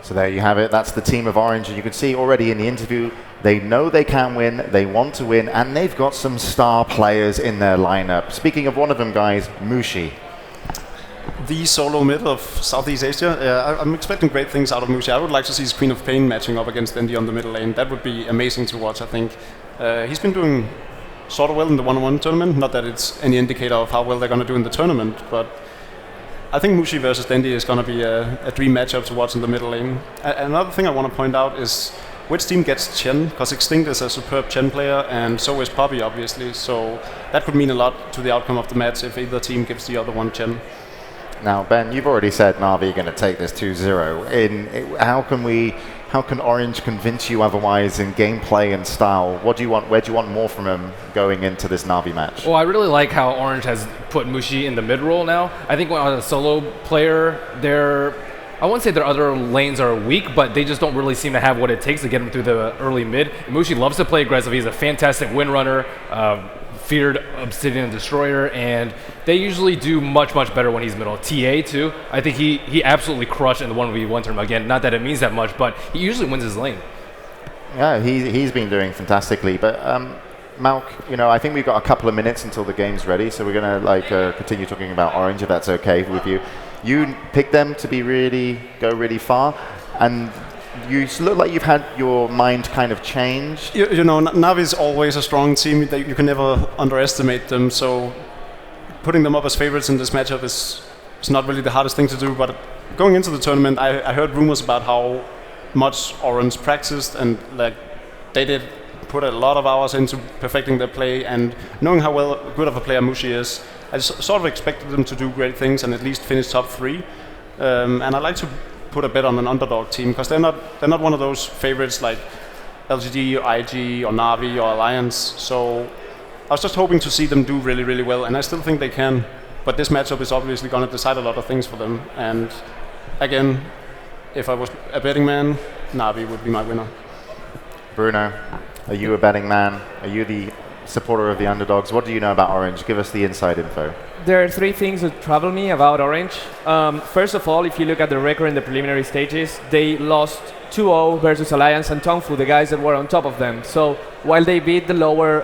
So there you have it. That's the team of Orange, and you can see already in the interview, they know they can win, they want to win, and they've got some star players in their lineup. Speaking of one of them, guys, Mushi. The solo mid of Southeast Asia. I'm expecting great things out of Mushi. I would like to see his Queen of Pain matching up against Indy on the middle lane. That would be amazing to watch, I think. He's been doing sort of well in the 1-on-1 tournament. Not that it's any indicator of how well they're going to do in the tournament, but I think Mushi versus Dendy is going to be a dream matchup to watch in the middle lane. Another thing I want to point out is which team gets Chen, because Extinct is a superb Chen player, and so is Poppy, obviously. So that could mean a lot to the outcome of the match if either team gives the other one Chen. Now, Ben, you've already said Navi are going to take this 2-0. How can Orange convince you otherwise in gameplay and style? What do you want? Where do you want more from him going into this Navi match? Well, I really like how Orange has put Mushi in the mid role now. I think when on a solo player, I wouldn't say their other lanes are weak, but they just don't really seem to have what it takes to get him through the early mid. Mushi loves to play aggressive. He's a fantastic win runner, feared Obsidian Destroyer, and they usually do much better when he's middle. TA too. I think he absolutely crushed in the 1v1 tournament. Again, not that it means that much, but he usually wins his lane. Yeah, he's been doing fantastically. But Malk, I think we've got a couple of minutes until the game's ready, so we're gonna continue talking about Orange if that's okay with you. You picked them to go really far, and you look like you've had your mind kind of changed. Navi's always a strong team. You can never underestimate them. So putting them up as favorites in this matchup is not really the hardest thing to do. But going into the tournament, I heard rumors about how much Orange practiced, and they did put a lot of hours into perfecting their play. And knowing how good of a player Mufc is, I sort of expected them to do great things and at least finish top 3. And I like to put a bet on an underdog team because they're not one of those favorites like LGD or IG or Navi or Alliance. So I was just hoping to see them do really, really well, and I still think they can. But this matchup is obviously going to decide a lot of things for them. And again, if I was a betting man, Navi would be my winner. Bruno, are you a betting man? Are you the supporter of the underdogs? What do you know about Orange? Give us the inside info. There are 3 things that trouble me about Orange. First of all, if you look at the record in the preliminary stages, they lost 2-0 versus Alliance and Tongfu, the guys that were on top of them. So while they beat the lower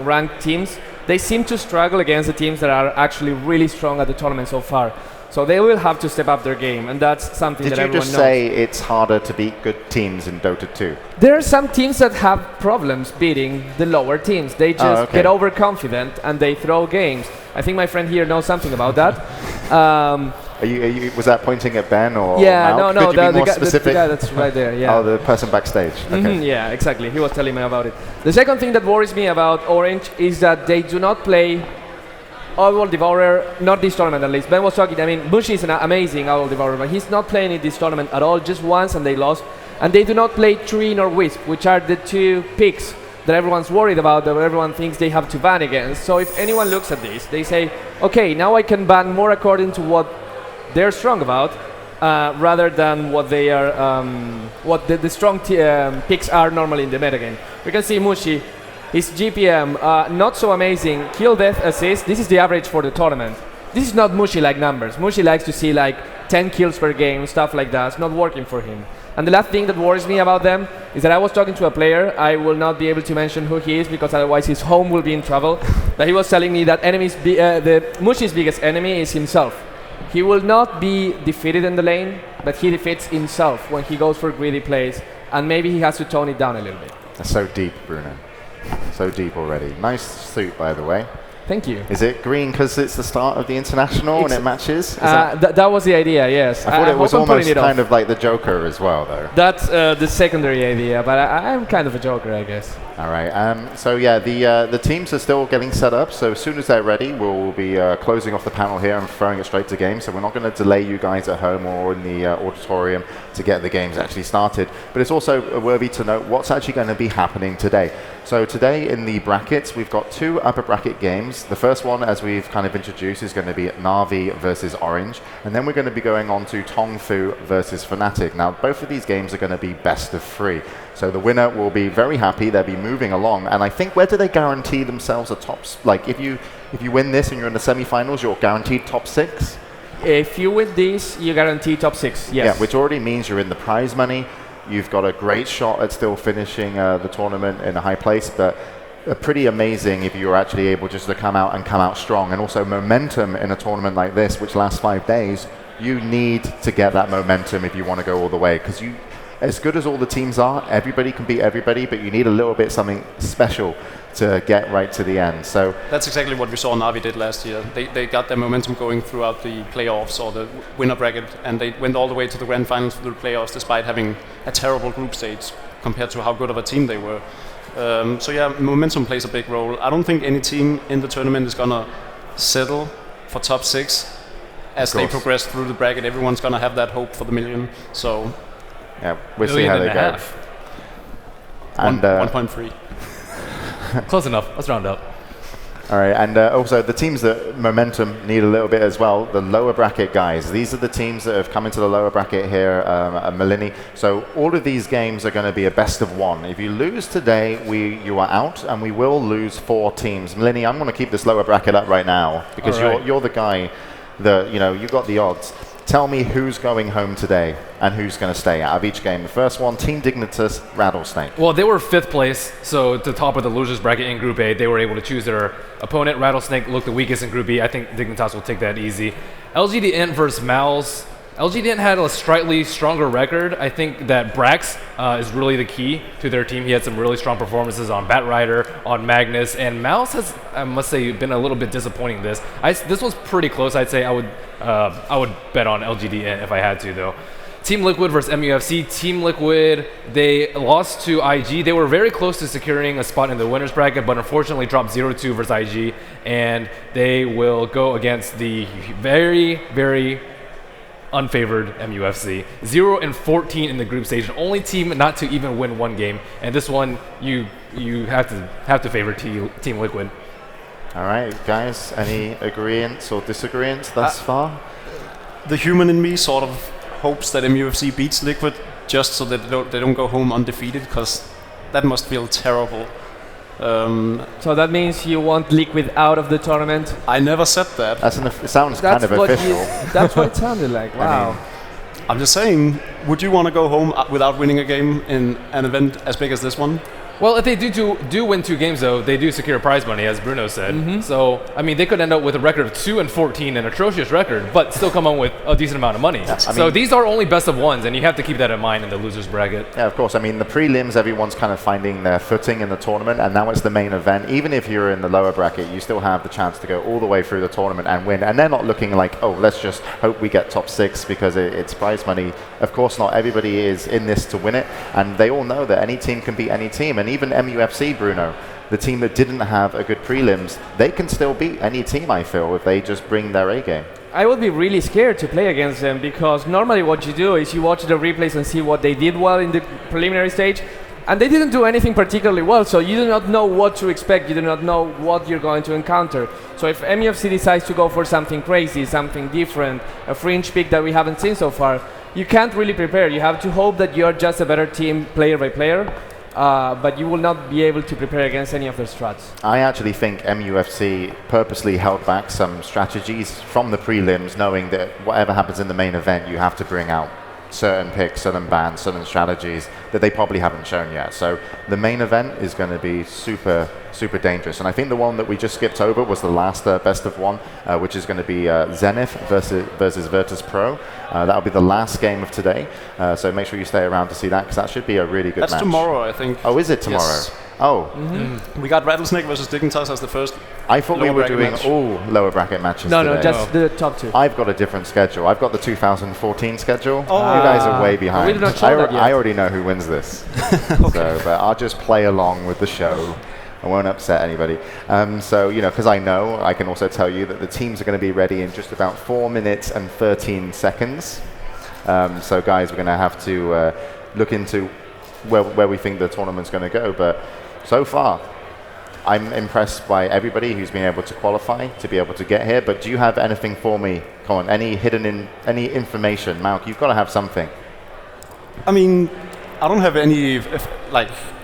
ranked teams, they seem to struggle against the teams that are actually really strong at the tournament so far. So they will have to step up their game, and that's something that everyone knows. Did you just say it's harder to beat good teams in Dota 2? There are some teams that have problems beating the lower teams. They just get overconfident and they throw games. I think my friend here knows something about that. Was that pointing at Ben or yeah, Malk? no, Could you be more specific? the guy that's right there. Yeah. Oh, the person backstage. Okay. Yeah, exactly. He was telling me about it. The second thing that worries me about Orange is that they do not play Owl Devourer, not this tournament at least. Ben was talking, Bushi is an amazing Owl Devourer, but he's not playing in this tournament at all, just once, and they lost. And they do not play Tree nor Wisp, which are the 2 picks that everyone's worried about, that everyone thinks they have to ban against. So if anyone looks at this, they say, okay, now I can ban more according to what they're strong about, rather than what they are, what the strong picks are normally in the metagame. We can see Mushi. His GPM, not so amazing. Kill, death, assist. This is the average for the tournament. This is not Mushi-like numbers. Mushi likes to see 10 kills per game, stuff like that. It's not working for him. And the last thing that worries me about them is that I was talking to a player. I will not be able to mention who he is because otherwise his home will be in trouble. But he was telling me that Mushi's biggest enemy is himself. He will not be defeated in the lane, but he defeats himself when he goes for greedy plays. And maybe he has to tone it down a little bit. That's so deep, Bruno. So deep already. Nice suit, by the way. Thank you. Is it green because it's the start of the international and it matches? That was the idea, yes. I thought it was almost kind of like the Joker as well, though. That's the secondary idea, but I'm kind of a Joker, I guess. All right. So yeah, the teams are still getting set up. So as soon as they're ready, we'll be closing off the panel here and throwing it straight to game. So we're not going to delay you guys at home or in the auditorium to get the games actually started. But it's also worthy to note what's actually going to be happening today. So today in the brackets, we've got 2 upper bracket games. The first one, as we've kind of introduced, is going to be Navi versus Orange. And then we're going to be going on to Tongfu versus Fnatic. Now, both of these games are going to be best of 3. So the winner will be very happy. They'll be moving along. And I think, where do they guarantee themselves a top? Like, if you win this and you're in the semifinals, you're guaranteed top 6? If you win this, you guarantee top 6, yes. Yeah, which already means you're in the prize money. You've got a great shot at still finishing the tournament in a high place, but pretty amazing if you're actually able just to come out strong. And also momentum in a tournament like this, which lasts 5 days, you need to get that momentum if you want to go all the way. Because as good as all the teams are, everybody can beat everybody, but you need a little bit something special to get right to the end. So that's exactly what we saw Navi did last year. They got their momentum going throughout the playoffs or the winner bracket, and they went all the way to the grand finals for the playoffs despite having a terrible group stage compared to how good of a team they were. So yeah, momentum plays a big role. I don't think any team in the tournament is going to settle for top 6 as they progress through the bracket. Everyone's going to have that hope for the million. So yeah, we'll see how they go. And 1.3. Close enough. Let's round up. All right, and also the teams that momentum need a little bit as well, the lower bracket guys. These are the teams that have come into the lower bracket here at Melini. So all of these games are going to be a best of 1. If you lose today, you are out, and we will lose 4 teams. Melini, I'm going to keep this lower bracket up right now because you're the guy that, you got the odds. tell me who's going home today and who's going to stay out of each game. The first one, Team Dignitas, Rattlesnake. Well, they were 5th place, so at the top of the losers bracket in Group A, they were able to choose their opponent. Rattlesnake looked the weakest in Group B. I think Dignitas will take that easy. LGDN versus Mouse. LGDN had a slightly stronger record. I think that Brax is really the key to their team. He had some really strong performances on Batrider, on Magnus, and Mouse has, I must say, been a little bit disappointing this. This one's pretty close. I'd say I would bet on LGDN if I had to, though. Team Liquid versus MUFC. Team Liquid, they lost to IG. They were very close to securing a spot in the winners bracket, but unfortunately dropped 0-2 versus IG, and they will go against the very, very unfavored MUFC. 0-14 in the group stage, only team not to even win one game, and this one you have to favor Team Liquid. All right, guys, any agreements or disagreements thus far? The human in me sort of hopes that MUFC beats Liquid just so that they don't go home undefeated, because that must feel terrible. So that means you want Liquid out of the tournament? I never said that. It sounds kind of official. That's what it sounded like. Wow. I'm just saying, would you want to go home without winning a game in an event as big as this one? Well, if they do win 2 games, though, they do secure prize money, as Bruno said. So, I mean, they could end up with a record of 2-14, an atrocious record, but still come on with a decent amount of money. So these are only best of ones, and you have to keep that in mind in the losers bracket. Yeah, of course. I mean, the prelims, everyone's kind of finding their footing in the tournament, and now it's the main event. Even if you're in the lower bracket, you still have the chance to go all the way through the tournament and win. And they're not looking like, oh, let's just hope we get top 6 because it's prize money. Of course not. Everybody is in this to win it, and they all know that any team can beat any team. And even MUFC, Bruno, the team that didn't have a good prelims, they can still beat any team, I feel, if they just bring their A game. I would be really scared to play against them, because normally what you do is you watch the replays and see what they did well in the preliminary stage, and they didn't do anything particularly well, so you do not know what to expect, you do not know what you're going to encounter. So if MUFC decides to go for something crazy, something different, a fringe pick that we haven't seen so far, you can't really prepare. You have to hope that you're just a better team player by player. But you will not be able to prepare against any of their strats. I actually think MUFC purposely held back some strategies from the prelims, knowing that whatever happens in the main event, you have to bring out certain picks, certain bans, certain strategies that they probably haven't shown yet. So the main event is going to be super, super dangerous. And I think the one that we just skipped over was the last best of one, which is going to be Zenith versus Virtus Pro. That'll be the last game of today. So make sure you stay around to see that, because that should be a really good match. That's tomorrow, I think. Oh, is it tomorrow? Yes. Oh. We got Rattlesnake versus Dignitas as the first. I thought we were doing all lower bracket matches today. No, just the top 2. I've got a different schedule. I've got the 2014 schedule. Oh. You guys are way behind. We did not show that yet. I already know who wins this. So, but I'll just play along with the show. I won't upset anybody. So, you know, because I know, I can also tell you that the teams are going to be ready in just about 4 minutes and 13 seconds. So, guys, we're going to have to look into where we think the tournament's going to go. But so far, I'm impressed by everybody who's been able to qualify to be able to get here. But do you have anything for me? Come on, any information? Malk, you've got to have something. I mean, I don't have any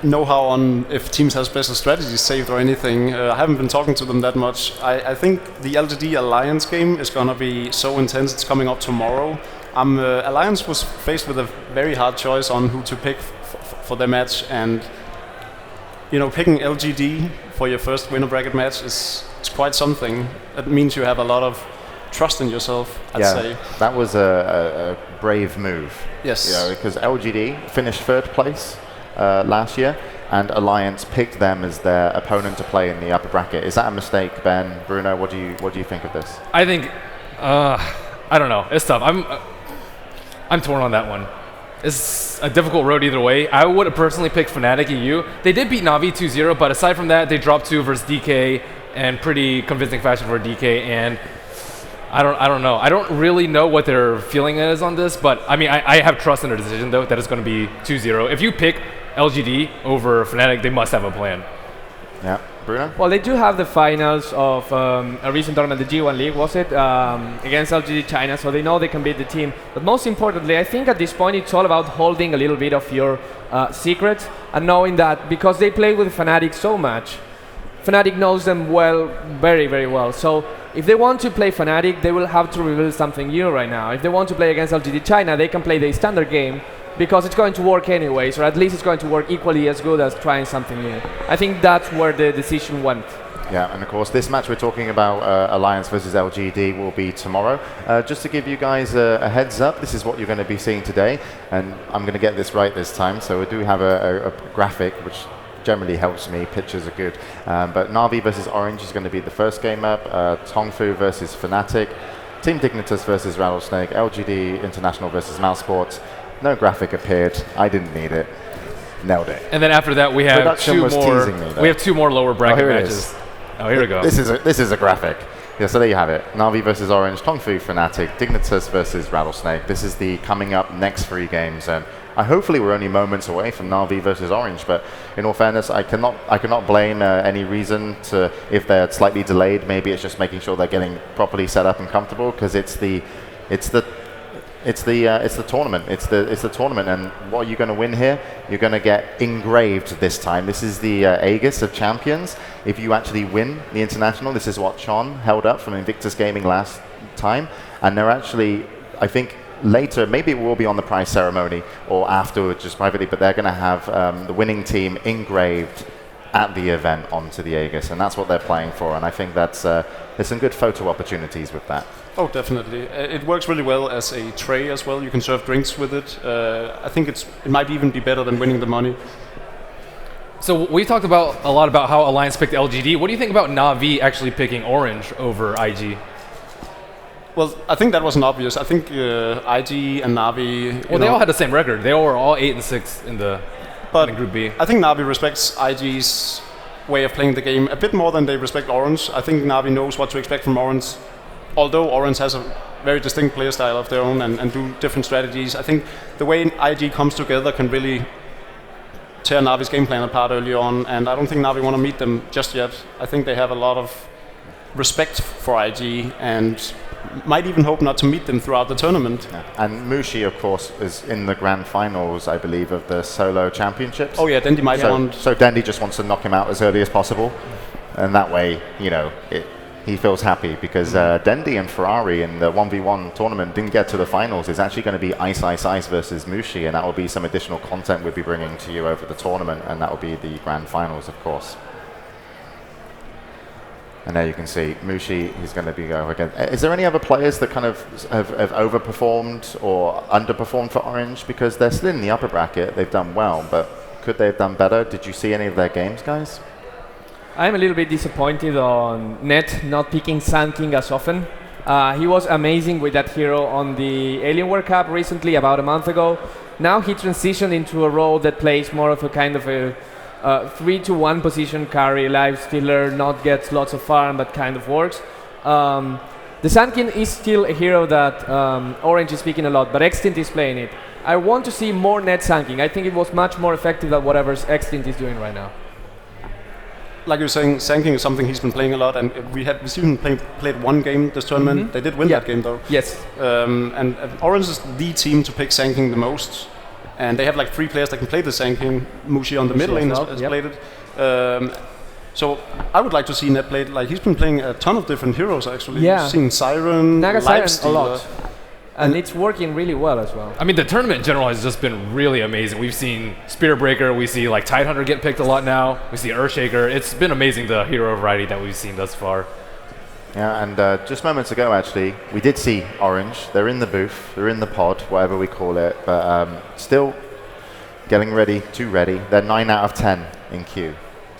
know-how on if teams have special strategies saved or anything. I haven't been talking to them that much. I think the LGD Alliance game is going to be so intense. It's coming up tomorrow. Alliance was faced with a very hard choice on who to pick for their match, and you know, picking LGD for your first winner bracket match is quite something. That means you have a lot of trust in yourself, I'd say. That was a brave move. Yes. You know, because LGD finished 3rd place last year, and Alliance picked them as their opponent to play in the upper bracket. Is that a mistake, Ben? Bruno, what do you think of this? I think, I don't know. It's tough. I'm torn on that one. It's a difficult road either way. I would have personally picked Fnatic EU. They did beat Navi 2-0, but aside from that, they dropped 2 versus DK in pretty convincing fashion for DK, and I don't know. I don't really know what their feeling is on this, but I mean, I have trust in their decision, though, that it's going to be 2-0. If you pick LGD over Fnatic, they must have a plan. Yeah. Bruno? Well, they do have the finals of a recent tournament, the G1 League, was it? Against LGD China, so they know they can beat the team. But most importantly, I think at this point it's all about holding a little bit of your secrets and knowing that because they play with Fnatic so much, Fnatic knows them well, very, very well. So If they want to play Fnatic, they will have to reveal something new right now. If they want to play against LGD China, they can play the standard game because it's going to work anyways, or at least it's going to work equally as good as trying something new. I think that's where the decision went. Yeah, and of course this match we're talking about, Alliance versus LGD, will be tomorrow. Just to give you guys a heads up, this is what you're going to be seeing today, and I'm going to get this right this time. So we do have a graphic, which generally helps me. Pictures are good. But Navi versus Orange is going to be the first game up. Tongfu versus Fnatic. Team Dignitas versus Rattlesnake. LGD International versus Mousesports. No graphic appeared. I didn't need it. Nailed it. And then after that, we have Production was teasing me, we have two more lower bracket here it matches. is. Oh, here we go. This is a graphic. Yeah, so there you have it. Navi versus Orange, Tongfu Fnatic, Dignitas versus Rattlesnake. This is the coming up next 3 games, and hopefully we're only moments away from Navi versus Orange. But in all fairness, I cannot blame any reason to if they're slightly delayed. Maybe it's just making sure they're getting properly set up and comfortable, because it's the tournament. It's the tournament, and what are you going to win here? You're going to get engraved this time. This is the Aegis of champions. If you actually win the international, this is what Chon held up from Invictus Gaming last time, and they're actually, I think, later, maybe it will be on the prize ceremony or afterwards, just privately, but they're going to have the winning team engraved at the event onto the Aegis, and that's what they're playing for. And I think that's there's some good photo opportunities with that. Oh, definitely. It works really well as a tray as well. You can serve drinks with it. I think it might even be better than winning the money. So we talked about a lot about how Alliance picked LGD. What do you think about Navi actually picking Orange over IG? Well, I think that wasn't obvious. I think IG and Navi. Well, they all had the same record. They all were all 8-6 in Group B. I think Navi respects IG's way of playing the game a bit more than they respect Orange. I think Navi knows what to expect from Orange. Although Orange has a very distinct player style of their own and do different strategies, I think the way IG comes together can really tear Navi's game plan apart early on, and I don't think Navi want to meet them just yet. I think they have a lot of respect for IG and might even hope not to meet them throughout the tournament. Yeah. And Mushi, of course, is in the grand finals, I believe, of the solo championships. Oh yeah, Dendi might want. So Dendi just wants to knock him out as early as possible, and that way, you know, he feels happy, because Dendi and Ferrari in the 1v1 tournament didn't get to the finals. It's actually going to be Ice versus Mushi, and that will be some additional content we'll be bringing to you over the tournament, and that will be the grand finals, of course. And there you can see Mushi, he's going to be going again. Is there any other players that kind of have overperformed or underperformed for Orange? Because they're still in the upper bracket, they've done well, but could they have done better? Did you see any of their games, guys? I'm a little bit disappointed on Net not picking Sand King as often. He was amazing with that hero on the Alienware Cup recently, about a month ago. Now he transitioned into a role that plays more of a kind of a 3-to-1 position carry, life stealer, not gets lots of farm, but kind of works. The Sand King is still a hero that Orange is picking a lot, but Extinct is playing it. I want to see more Net Sand King. I think it was much more effective than whatever Extinct is doing right now. Like you were saying, Sand King is something he's been playing a lot, and we've even played one game this tournament. Mm-hmm. They did win that game though. Yes. And Orange is the team to pick Sand King the most, and they have like 3 players that can play the Sand King. Mushi on the middle lane has played it. So I would like to see Net play it. Like, he's been playing a ton of different heroes actually. Yeah. We've seen Siren, Naga Life Siren a lot. Stealer. And it's working really well as well. I mean, the tournament in general has just been really amazing. We've seen Spirit Breaker, we see like Tidehunter get picked a lot now, we see Earthshaker. It's been amazing, the hero variety that we've seen thus far. Yeah, and just moments ago actually, we did see Orange. They're in the booth, they're in the pod, whatever we call it, but still getting ready, too ready. They're 9 out of 10 in queue.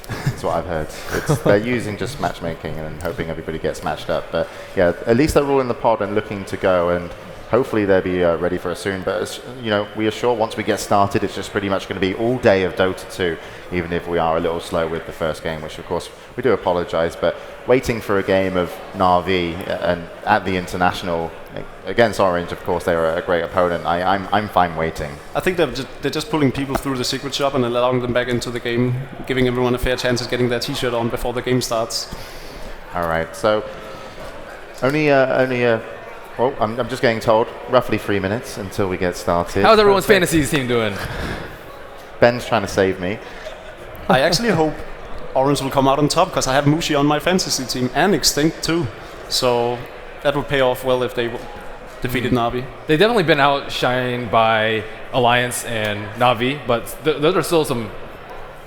That's what I've heard. They're using just matchmaking and hoping everybody gets matched up. But yeah, at least they're all in the pod and looking to go, and hopefully they'll be ready for us soon. But as you know, we are sure once we get started, it's just pretty much going to be all day of Dota 2, even if we are a little slow with the first game, which of course we do apologize. But waiting for a game of Navi and at the international against Orange, of course, they're a great opponent. I'm fine waiting. I think they're just pulling people through the secret shop and allowing them back into the game, giving everyone a fair chance at getting their t-shirt on before the game starts. All right, so well, I'm just getting told, roughly 3 minutes until we get started. How's everyone's fantasy team doing? Ben's trying to save me. I actually hope Orange will come out on top, because I have Mushi on my fantasy team, and Extinct too. So that would pay off well if they defeated Navi. They've definitely been outshined by Alliance and Navi, but those are still some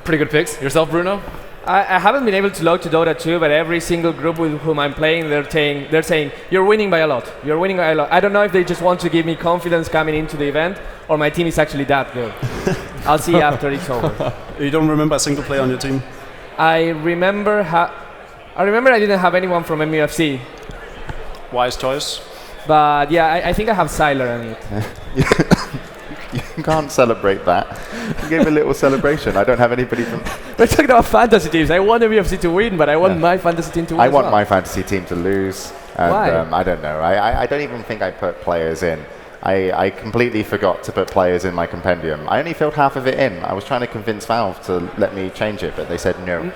pretty good picks. Yourself, Bruno? I haven't been able to log to Dota 2, but every single group with whom I'm playing, they're saying, you're winning by a lot. You're winning by a lot. I don't know if they just want to give me confidence coming into the event, or my team is actually that good. I'll see after it's over. You don't remember a single player on your team? I remember I didn't have anyone from Mufc. Wise choice. But yeah, I think I have Sylar on it. You can't celebrate that. You gave a little celebration. I don't have anybody from... We're talking about fantasy teams. I want MFC to win, but I want my fantasy team to win. I want my fantasy team to lose. And, Why? I don't know. I don't even think I put players in. I completely forgot to put players in my compendium. I only filled half of it in. I was trying to convince Valve to let me change it, but they said no.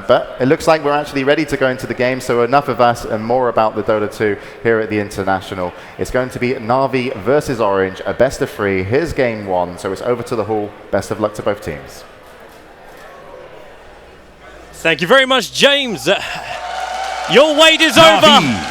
But it looks like we're actually ready to go into the game, so enough of us and more about the Dota 2 here at the International. It's going to be Navi versus Orange, a best of 3. Here's game 1, so it's over to the hall. Best of luck to both teams. Thank you very much, James. Your wait is over.